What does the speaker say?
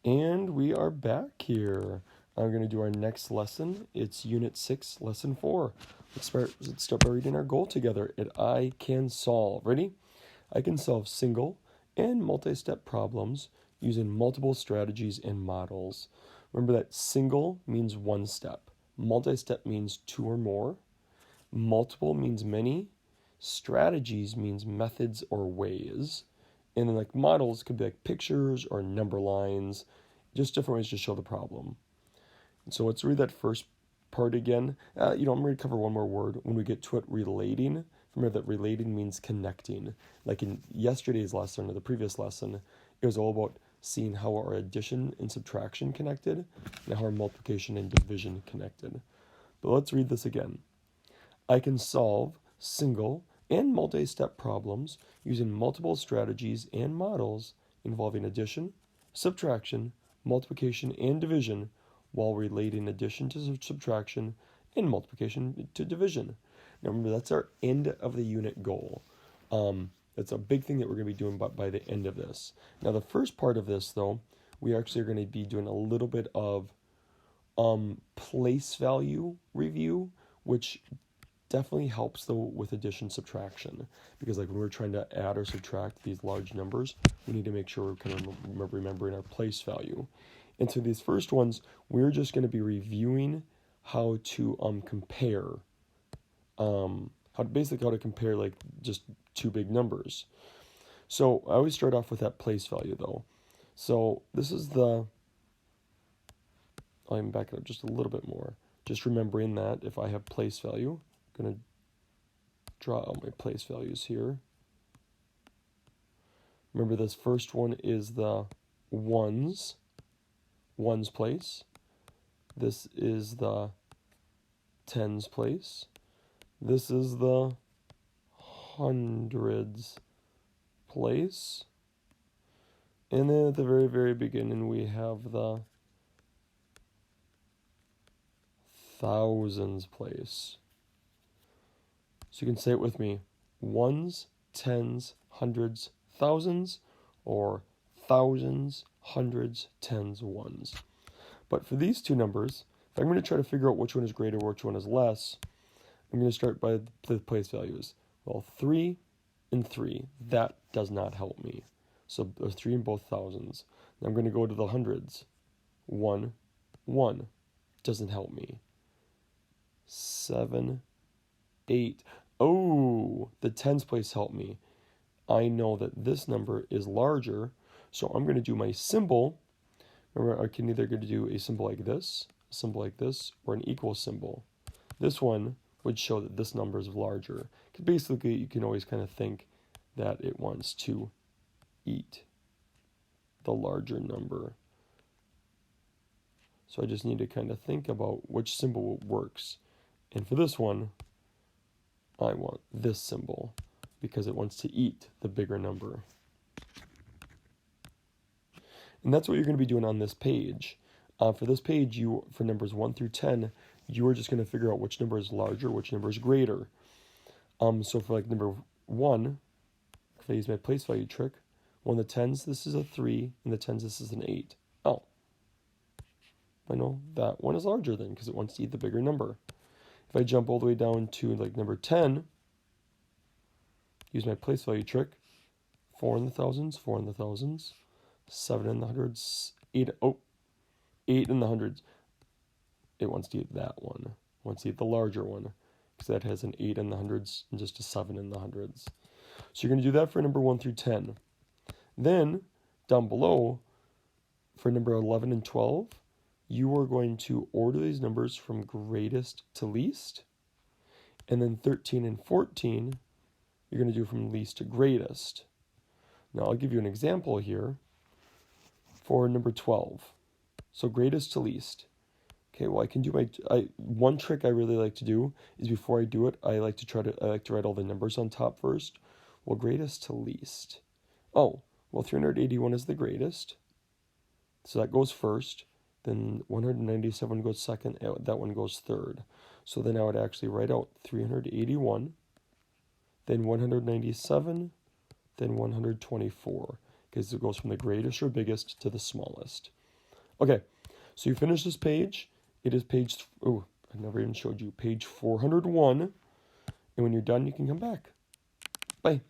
And we are back here. I'm going to do our next lesson. It's Unit 6, Lesson 4. Let's start by reading our goal together. I can solve. Ready? I can solve single and multi-step problems using multiple strategies and models. Remember that single means one step. Multi-step means two or more. Multiple means many. Strategies means methods or ways. And then like models could be like pictures or number lines, just different ways to show the problem. And so let's read that first part again. I'm going to cover one more word when we get to it, relating. Remember that relating means connecting. Like in yesterday's lesson or the previous lesson, it was all about seeing how our addition and subtraction connected and how our multiplication and division connected. But let's read this again. I can solve single and multi-step problems using multiple strategies and models involving addition, subtraction, multiplication, and division while relating addition to subtraction and multiplication to division. Now remember, that's our end of the unit goal. That's a big thing that we're going to be doing by the end of this. Now the first part of this, though, we actually are going to be doing a little bit of place value review, which definitely helps though with addition subtraction, because like when we're trying to add or subtract these large numbers, we need to make sure we're kind of remembering our place value. And so these first ones, we're just going to be reviewing how to compare, how to compare like just two big numbers. So I always start off with that place value though. So this is I'm back it up just a little bit more. Just remembering that if I have place value, I'm going to draw out my place values here. Remember, this first one is the ones place. This is the tens place. This is the hundreds place. And then at the very, very beginning, we have the thousands place. So you can say it with me: ones, tens, hundreds, thousands, or thousands, hundreds, tens, ones. But for these two numbers, if I'm going to try to figure out which one is greater or which one is less, I'm going to start by the place values. Well, 3 and 3, that does not help me. So there's 3 in both thousands. Now I'm going to go to the hundreds. 1, 1, doesn't help me. 7, 8. Oh, the tens place helped me. I know that this number is larger, so I'm going to do my symbol. Remember, I can either do a symbol like this, or an equal symbol. This one would show that this number is larger. Because basically, you can always kind of think that it wants to eat the larger number. So I just need to kind of think about which symbol works. And for this one, I want this symbol because it wants to eat the bigger number. And that's what you're going to be doing on this page. For this page, for numbers 1 through 10, you are just going to figure out which number is larger, which number is greater. So for like number 1, if I use my place value trick, 1 of the tens, this is a 3, and the tens, this is an 8. Oh, I know that one is larger then because it wants to eat the bigger number. If I jump all the way down to like number 10, use my place value trick, 4 in the thousands, 4 in the thousands, 7 in the hundreds, 8 in the hundreds. It wants to eat that one. It wants to eat the larger one because that has an 8 in the hundreds and just a 7 in the hundreds. So you're going to do that for number 1 through 10. Then, down below, for number 11 and 12, you are going to order these numbers from greatest to least. And then 13 and 14, you're going to do from least to greatest. Now, I'll give you an example here for number 12. So greatest to least. Okay, well, I can do one trick I really like to do is before I do it, I like to write all the numbers on top first. Well, greatest to least. Oh, well, 381 is the greatest. So that goes first. Then 197 goes second. That one goes third. So then I would actually write out 381, then 197, then 124, because it goes from the greatest or biggest to the smallest. Okay, so you finish this page. It is page, oh, I never even showed you, page 401. And when you're done, you can come back. Bye.